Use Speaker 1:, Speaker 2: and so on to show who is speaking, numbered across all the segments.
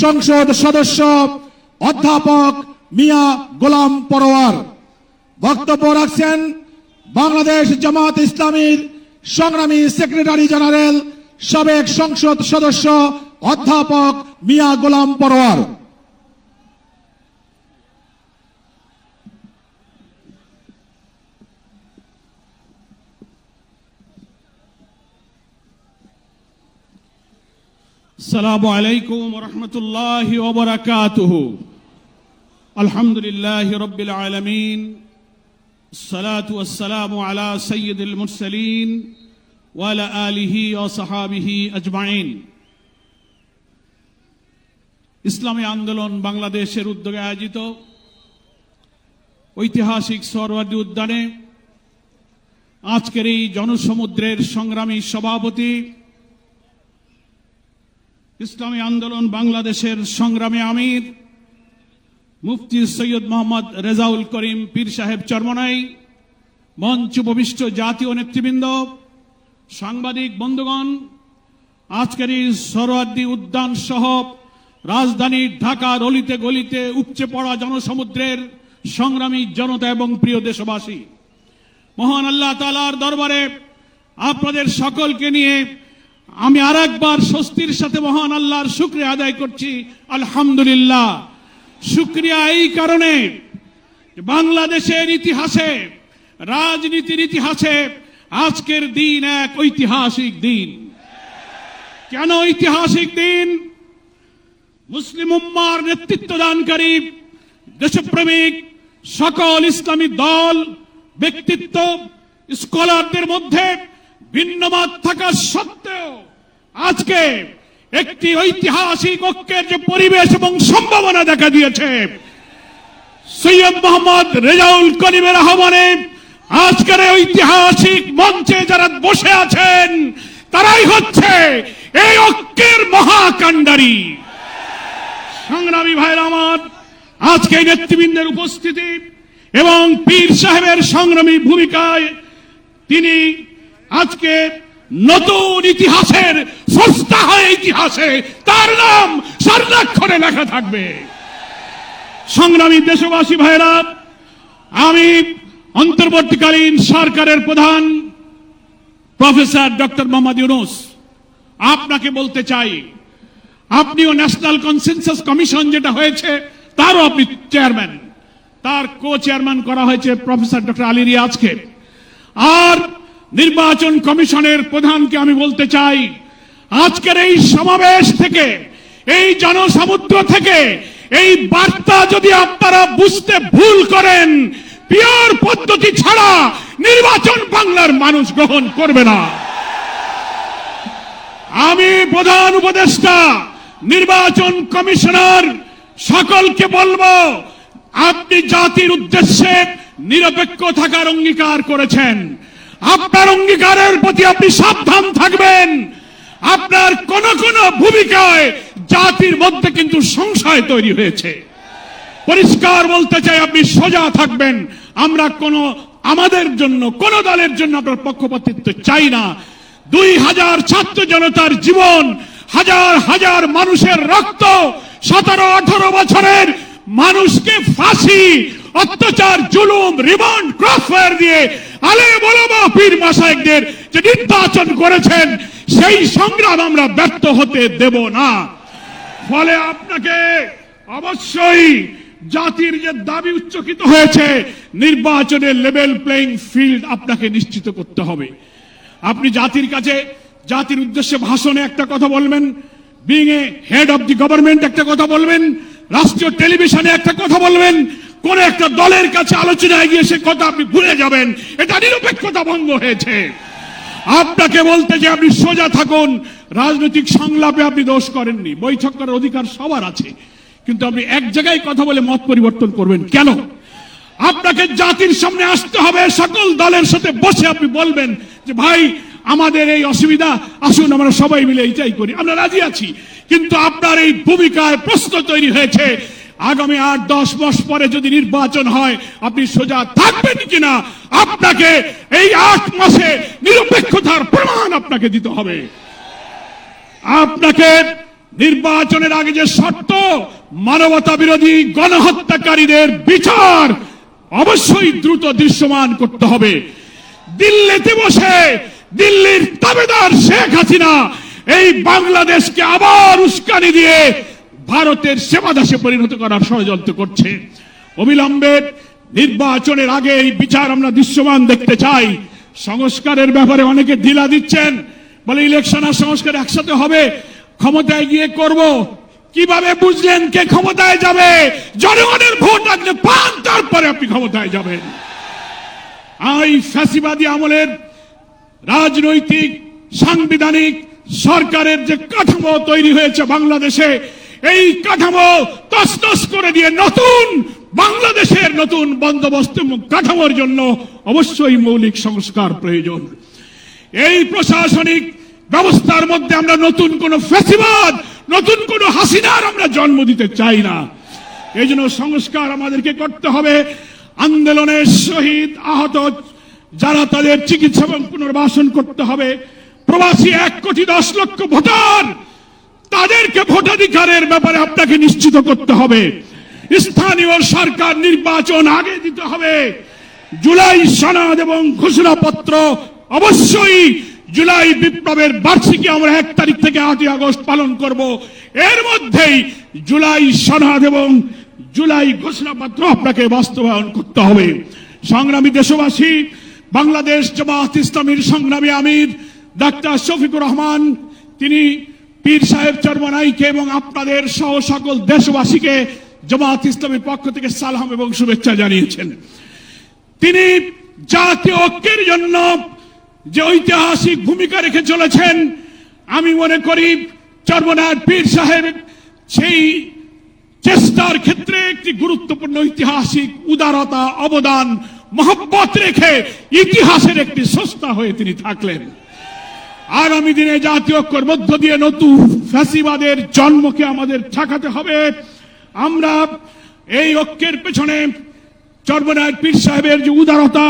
Speaker 1: সংসদ সদস্য অধ্যাপক মিয়া গোলাম পরোয়ার। বক্তব্য রাখছেন বাংলাদেশ জামাত ইসলামীর সংগ্রামী সেক্রেটারি জেনারেল সাবেক সংসদ সদস্য অধ্যাপক মিয়া গোলাম পরোয়ার।
Speaker 2: আসসালামু আলাইকুম ওয়া রাহমাতুল্লাহি ওয়া বারাকাতুহু। আলহামদুলিল্লাহি রাব্বিল আলামিন, আসসালাতু ওয়াসসালামু আলা সাইয়্যিদিল মুরসালিন ওয়া আলা আলিহি ওয়া সাহাবিহি আজমাইন। ইসলামী আন্দোলন বাংলাদেশের উদ্যোগে আয়োজিত ঐতিহাসিক সোহরাওয়ার্দী উদ্যানে আজকের এই জনসমুদ্রের সংগ্রামী সভাপতি, ইসলামী আন্দোলন বাংলাদেশের সংগ্রামী আমির মুফতি সৈয়দ মোহাম্মদ রেজাউল করিম পীর সাহেব চরমনাই, মঞ্চ উপবিষ্ট জাতীয় নেতৃবৃন্দ, সাংবাদিক বন্ধুগণ, আজকের এই সোহরাওয়ার্দী উদ্যান সহ রাজধানীর ঢাকার অলিতে গলিতে উপচে পড়া জনসমুদ্রের সংগ্রামী জনতা এবং প্রিয় দেশবাসী, মহান আল্লাহ তাআলার দরবারে আপনাদের সকলকে নিয়ে আমি আরেকবার স্বস্তির সাথে মহান আল্লাহর শুকরিয়া আদায় করছি। আলহামদুলিল্লাহ। শুকরিয়া এই কারণে, বাংলাদেশের ইতিহাসে, রাজনীতির ইতিহাসে আজকের দিন এক ঐতিহাসিক দিন। কেন ঐতিহাসিক দিন? মুসলিম উম্মার নেতৃত্ব দানকারী দেশপ্রেমিক সকল ইসলামী দল, ব্যক্তিত্ব, স্কলারদের মধ্যে ভিন্নমত থাকা সত্ত্বেও আজকে একটি ঐতিহাসিক ঐক্যের যে পরিবেশ এবং সম্ভাবনা দেখা দিয়েছে, সৈয়দ মোহাম্মদ রেজাউল করিমের আহ্বানে আজকের ঐতিহাসিক মঞ্চে যারা বসে আছেন তারাই হচ্ছে এই ঐক্যের মহাকাণ্ডারী। সংগ্রামী ভাইরা আমার, আজকে এই নেতৃবৃন্দের উপস্থিতি এবং পীর সাহেবের সংগ্রামী ভূমিকায় তিনি আজকে নতুন ইতিহাসের স্রষ্টা হয়ে ইতিহাসে তার নাম স্বর্ণাক্ষরে লেখা থাকবে। সংগ্রামী দেশবাসী ভাইরা, আমি অন্তর্বর্তীকালীন সরকারের প্রধান প্রফেসর ডক্টর মোহাম্মদ ইউনূস আপনাকে বলতে চাই, আপনিও ন্যাশনাল কনসেনসাস কমিশন যেটা হয়েছে তারও আপনি চেয়ারম্যান, তার কো চেয়ারম্যান করা হয়েছে প্রফেসর ডক্টর আলী রিয়াজকে। আর নির্বাচন কমিশনের প্রধানকে আমি বলতে চাই, আজকের এই সমাবেশ থেকে, এই জনসমুদ্র থেকে এই বার্তা যদি আপনারা বুঝতে ভুল করেন, পিওর পদ্ধতি ছাড়া নির্বাচন বাংলার মানুষ গ্রহণ করবে না। আমি প্রধান উপদেষ্টা, নির্বাচন কমিশনার সকলকে বলবো, আপনি জাতির উদ্দেশ্যে নিরপেক্ষ থাকার অঙ্গীকার করেছেন। আপনার অঙ্গীকারের প্রতি আপনি সাবধান থাকবেন। আপনার কোন কোন ভূমিকায় জাতির মধ্যে কিন্তু সংশয় তৈরি হয়েছে। পরিষ্কার বলতে চাই, আপনি সোজা থাকবেন। আমরা আমাদের জন্য, কোন দলের জন্য আপনার পক্ষপাতিত্ব চাই না। 2000 ছাত্র জনতার জীবন, হাজার হাজার মানুষের রক্ত, 17-18 বছরের মানুষকে ফাঁসি, অত্যাচার, জুলুম, রিমান্ড, ক্রসফায়ার দিয়ে আলেম ওলামা পীর মাশায়েখদের যে নির্বাচন করেছেন, সেই সংগ্রাম আমরা ব্যর্থ হতে দেব না। ফলে আপনাকে অবশ্যই জাতির যে দাবি উচ্চকিত হয়েছে, নির্বাচনের লেভেল প্লেইং ফিল্ড আপনাকে নিশ্চিত করতে হবে। আপনি জাতির কাছে, জাতির উদ্দেশ্যে ভাষণে একটা কথা বলবেন, being a head of the government একটা কথা বলবেন, রাষ্ট্রীয় টেলিভিশনে একটা কথা বলবেন, কোন একটা দলের কাছে আলোচনায় গিয়ে সে কথা আপনি ভুলে যাবেন, এটা নিরপেক্ষতা ভঙ্গ হয়েছে। আপনাকে বলতে যে আপনি সোজা থাকুন। রাজনৈতিক সংলাপে আপনি দোষ করেননি, বৈঠক করার অধিকার সবার আছে, কিন্তু আপনি এক জায়গায় কথা বলে মত পরিবর্তন করবেন কেন? আপনাকে জাতির সামনে আসতে হবে, সকল দলের সাথে বসে আপনি বলবেন যে ভাই আমাদের এই অসুবিধা, আসুন আমরা সবাই মিলে এইটাই করি, আমরা রাজি আছি। কিন্তু আপনার এই ভূমিকায় প্রশ্ন তৈরি হয়েছে, আগামী 8-10 মাস পরে যদি নির্বাচন হয় আপনি সোজা থাকবেন কিনা, আপনাকে এই 8 মাসে নিরপেক্ষতার প্রমাণ আপনাকে দিতে হবে। আপনাকে নির্বাচনের আগে যে শর্ত, মানবতা বিরোধী গণহত্যাকারীদের বিচার অবশ্যই দ্রুত দৃশ্যমান করতে হবে। দিল্লিতে বসে দিল্লির তাবেদার শেখ হাসিনা এই বাংলাদেশকে আবার উস্কানি দিয়ে ভারতের সেবাদাসে পরিণত করার ষড়যন্ত্র করছে। অবিলম্বে নির্বাচনের আগে এই বিচার আমরা দৃশ্যমান দেখতে চাই। সংস্কারের ব্যাপারে অনেকে ঢিলা দিচ্ছেন, বলে ইলেকশন আর সংস্কার একসাথে হবে, ক্ষমতায় গিয়ে করব। কিভাবে বুঝলেন কে ক্ষমতায় যাবে? জনগণের ভোট আপনি পান, তারপরে আপনি ক্ষমতায় যাবেন। এই ফ্যাসিবাদী আমলের রাজনৈতিক সাংবিধানিক সরকারের যে কাঠামো তৈরি হয়েছে বাংলাদেশে, এই কাঠামো তছনছ করে দিয়ে নতুন বাংলাদেশের নতুন বন্দোবস্ত কাঠামোর জন্য অবশ্যই মৌলিক সংস্কার প্রয়োজন। এই প্রশাসনিক ব্যবস্থার মধ্যে আমরা নতুন কোন ফ্যাসিবাদ, নতুন কোন হাসিনার আমরা জন্ম দিতে চাই না। এই জন্য সংস্কার আমাদেরকে করতে হবে। আন্দোলনের শহীদ আহত যারা, তাদের চিকিৎসা এবং পুনর্বাসন করতে হবে। প্রবাসী 1,10,00,000 ভোটার, তাদেরকে ভোটাধিকারের ব্যাপারে আপনাকে নিশ্চিত করতে হবে। স্থানীয় সরকার নির্বাচন আগে দিতে হবে। জুলাই সনদ এবং ঘোষণাপত্র অবশ্যই, জুলাই বিপ্লবের বার্ষিকী আমরা 1 তারিখ থেকে 8 আগস্ট পালন করব। এর মধ্যেই জুলাই সনদ এবং জুলাই ঘোষণাপত্র আপনাকে বাস্তবায়ন করতে হবে। সংগ্রামী দেশবাসী, বাংলাদেশ জামাত ইসলামীর সংগ্রামী আমির ডাক্তার শফিকুর রহমান, তিনি পীর সাহেব চরমনাইকে এবং আপনাদের সহ সকল দেশবাসীকে জামাত ইসলামের পক্ষ থেকে সালাম এবং শুভেচ্ছা জানিয়েছেন। তিনি জাতীয় ঐক্যের জন্য যে ঐতিহাসিক ভূমিকা রেখে চলেছেন, আমি মনে করি চরমনার পীর সাহেব সেই চেষ্টার ক্ষেত্রে একটি গুরুত্বপূর্ণ ঐতিহাসিক উদারতা, অবদান, মহব্বত রেখে ইতিহাসের একটি স্রষ্টা হয়ে তিনি থাকলেন। আগামী দিনে জাতীয় ঐক্যের মধ্য দিয়ে নতুন ফ্যাসিবাদের জন্মকে আমাদের ঠেকাতে হবে। আমরা এই ঐক্যের পেছনে চরমনার পীর সাহেবের যে উদারতা,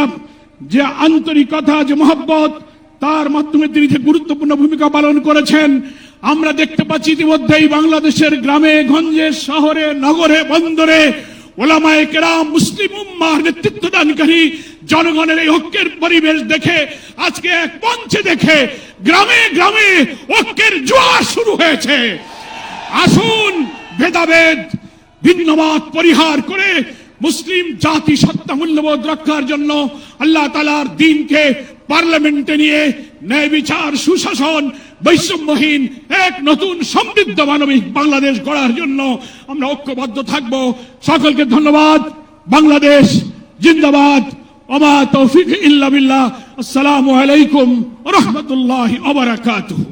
Speaker 2: যে আন্তরিকতা, যে মহব্বত, তার মাধ্যমে তিনি যে গুরুত্বপূর্ণ ভূমিকা পালন করেছেন, আমরা দেখতে পাচ্ছি ইতিমধ্যেই বাংলাদেশের গ্রামে গঞ্জে, শহরে, নগরে, বন্দরে ওলামায়ে কেরাম, মুসলিম উম্মাহর নেতৃত্বদানকারী জনগণের এই ঐক্যের পরিবেশ দেখে, আজকে এক মঞ্চে দেখে গ্রামে গ্রামে ঐক্যের জোয়ার শুরু হয়েছে। আসুন ভেদাভেদ, ভিন্নমত পরিহার করে মুসলিম জাতি সত্তা মূল্যবোধ রক্ষার জন্য আল্লাহ তাআলার দ্বীনকে পার্লামেন্টে নিয়ে ন্যায় বিচার, সুশাসন, বৈষম্যহীন এক নতুন সমৃদ্ধ মানবিক বাংলাদেশ গড়ার জন্য আমরা ঐক্যবদ্ধ থাকব। সকলকে ধন্যবাদ। বাংলাদেশ জিন্দাবাদ। ওমা তৌফিক ইল্লা বিল্লাহ। আসসালামু আলাইকুম ওয়া রাহমাতুল্লাহি ওয়া বারাকাতুহু।